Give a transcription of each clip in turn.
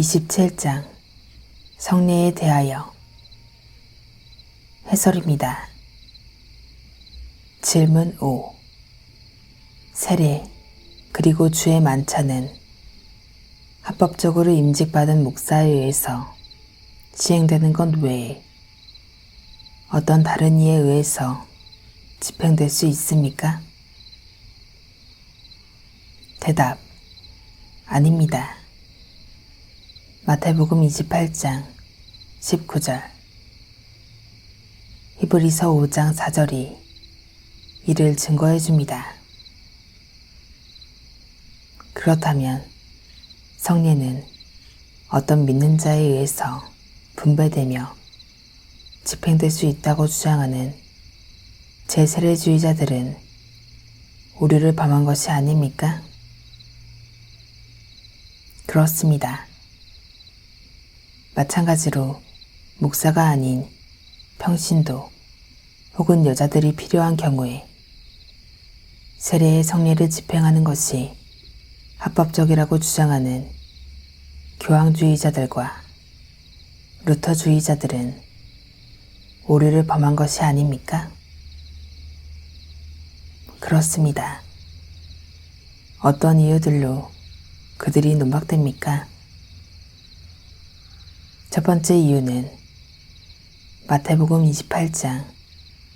27장 성례에 대하여 해설입니다. 질문 5. 세례 그리고 주의 만찬은 합법적으로 임직받은 목사에 의해서 시행되는 것 외에 어떤 다른 이에 의해서 집행될 수 있습니까? 대답: 아닙니다. 마태복음 28장 19절, 히브리서 5장 4절이 이를 증거해 줍니다. 그렇다면 성례는 어떤 믿는 자에 의해서 분배되며 집행될 수 있다고 주장하는 제세례주의자들은 오류를 범한 것이 아닙니까? 그렇습니다. 마찬가지로 목사가 아닌 평신도 혹은 여자들이 필요한 경우에 세례의 성례를 집행하는 것이 합법적이라고 주장하는 교황주의자들과 루터주의자들은 오류를 범한 것이 아닙니까? 그렇습니다. 어떤 이유들로 그들이 논박됩니까? 첫 번째 이유는 마태복음 28장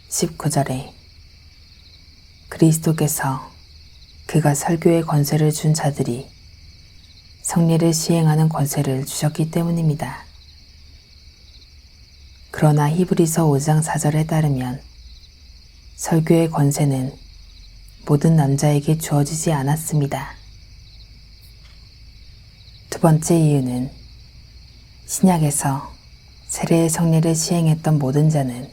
19절에 그리스도께서 그가 설교의 권세를 준 자들이 성례를 시행하는 권세를 주셨기 때문입니다. 그러나 히브리서 5장 4절에 따르면 설교의 권세는 모든 남자에게 주어지지 않았습니다. 두 번째 이유는 신약에서 세례의 성례를 시행했던 모든 자는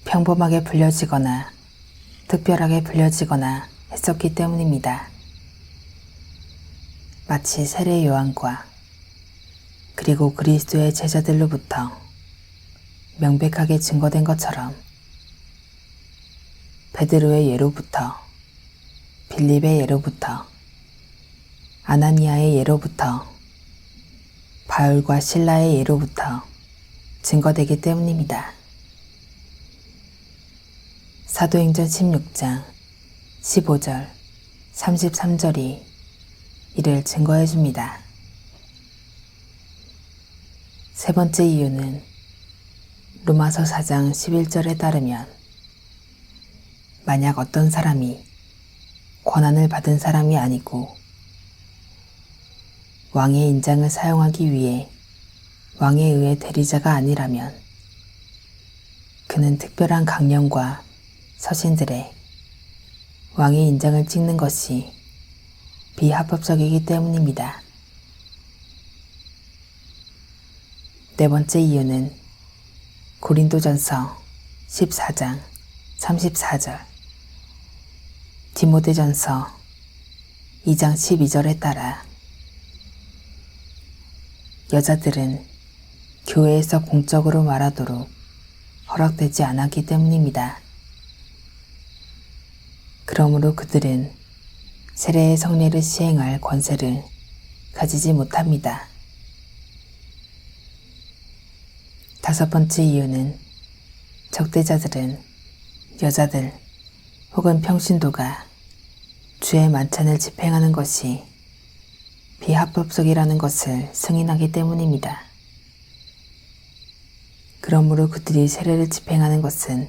평범하게 불려지거나 특별하게 불려지거나 했었기 때문입니다. 마치 세례 요한과 그리고 그리스도의 제자들로부터 명백하게 증거된 것처럼 베드로의 예로부터, 빌립의 예로부터, 아나니아의 예로부터, 바울과 실라의 예로부터 증거되기 때문입니다. 사도행전 16장 15절, 33절이 이를 증거해 줍니다. 세 번째 이유는 로마서 4장 11절에 따르면 만약 어떤 사람이 권한을 받은 사람이 아니고 왕의 인장을 사용하기 위해 왕에 의해 대리자가 아니라면 그는 특별한 강령과 서신들에 왕의 인장을 찍는 것이 비합법적이기 때문입니다. 네 번째 이유는 고린도전서 14장 34절, 디모데전서 2장 12절에 따라 여자들은 교회에서 공적으로 말하도록 허락되지 않았기 때문입니다. 그러므로 그들은 세례의 성례를 시행할 권세를 가지지 못합니다. 다섯 번째 이유는 적대자들은 여자들 혹은 평신도가 주의 만찬을 집행하는 것이 비합법적이라는 것을 승인하기 때문입니다. 그러므로 그들이 세례를 집행하는 것은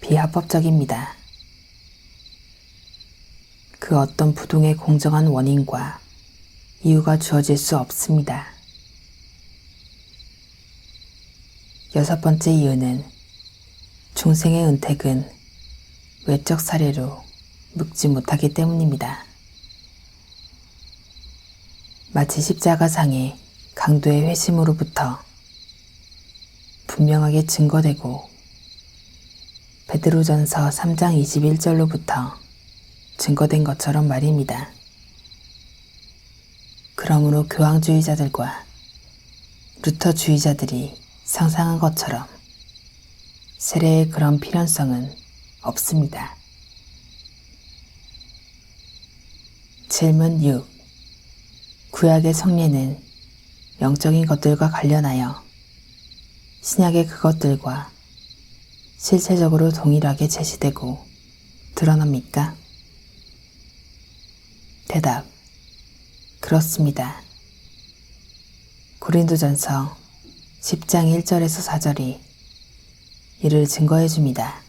비합법적입니다. 그 어떤 부동의 공정한 원인과 이유가 주어질 수 없습니다. 여섯 번째 이유는 중생의 은택은 외적 사례로 묵지 못하기 때문입니다. 마치 십자가상의 강도의 회심으로부터 분명하게 증거되고 베드로전서 3장 21절로부터 증거된 것처럼 말입니다. 그러므로 교황주의자들과 루터주의자들이 상상한 것처럼 세례의 그런 필연성은 없습니다. 질문 6. 구약의 성례는 영적인 것들과 관련하여 신약의 그것들과 실체적으로 동일하게 제시되고 드러납니까? 대답: 그렇습니다. 고린도전서 10장 1절에서 4절이 이를 증거해 줍니다.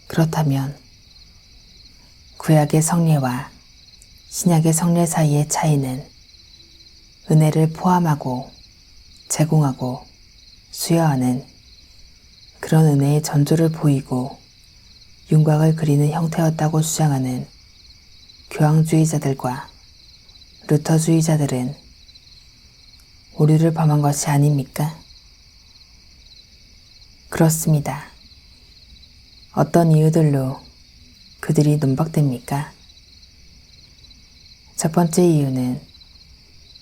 그렇다면 구약의 성례와 신약의 성례 사이의 차이는 은혜를 포함하고 제공하고 수여하는 그런 은혜의 전조를 보이고 윤곽을 그리는 형태였다고 주장하는 교황주의자들과 루터주의자들은 오류를 범한 것이 아닙니까? 그렇습니다. 어떤 이유들로 그들이 논박됩니까? 첫 번째 이유는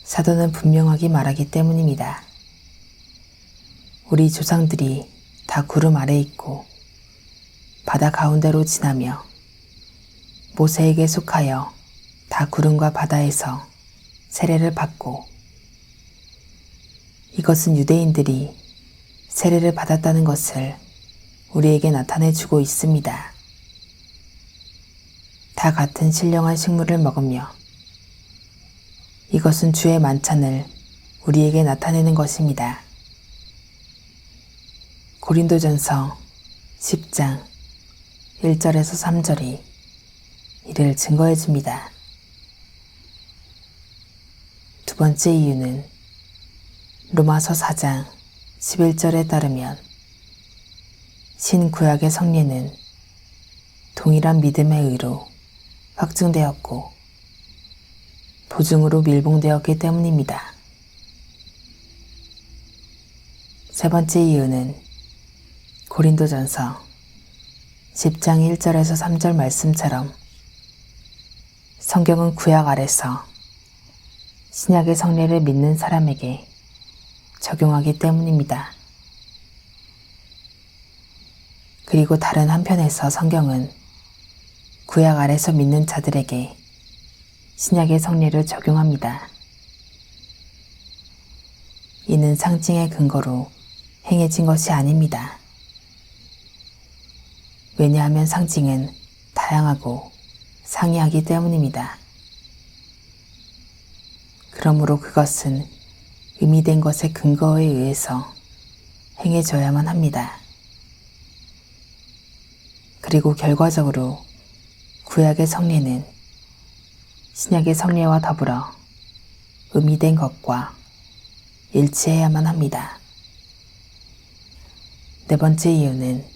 사도는 분명하게 말하기 때문입니다. 우리 조상들이 다 구름 아래 있고 바다 가운데로 지나며 모세에게 속하여 다 구름과 바다에서 세례를 받고, 이것은 유대인들이 세례를 받았다는 것을 우리에게 나타내 주고 있습니다. 다 같은 신령한 식물을 먹으며 이것은 주의 만찬을 우리에게 나타내는 것입니다. 고린도전서 10장 1절에서 3절이 이를 증거해 줍니다. 두 번째 이유는 로마서 4장 11절에 따르면 신구약의 성례는 동일한 믿음의 의로 확증되었고 보증으로 밀봉되었기 때문입니다. 세 번째 이유는 고린도전서 10장 1절에서 3절 말씀처럼 성경은 구약 아래서 신약의 성례를 믿는 사람에게 적용하기 때문입니다. 그리고 다른 한편에서 성경은 구약 아래서 믿는 자들에게 신약의 성례를 적용합니다. 이는 상징의 근거로 행해진 것이 아닙니다. 왜냐하면 상징은 다양하고 상이하기 때문입니다. 그러므로 그것은 의미된 것의 근거에 의해서 행해져야만 합니다. 그리고 결과적으로 구약의 성례는 신약의 성례와 더불어 의미된 것과 일치해야만 합니다. 네 번째 이유는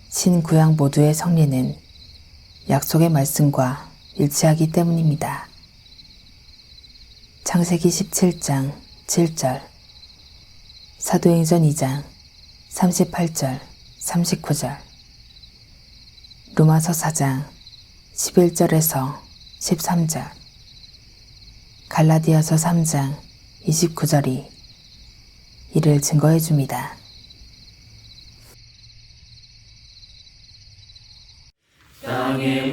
신구약 모두의 성례는 약속의 말씀과 일치하기 때문입니다. 창세기 17장 7절, 사도행전 2장 38절 39절, 로마서 4장 11절에서 13절, 갈라디아서 3장 29절이 이를 증거해 줍니다. 땅의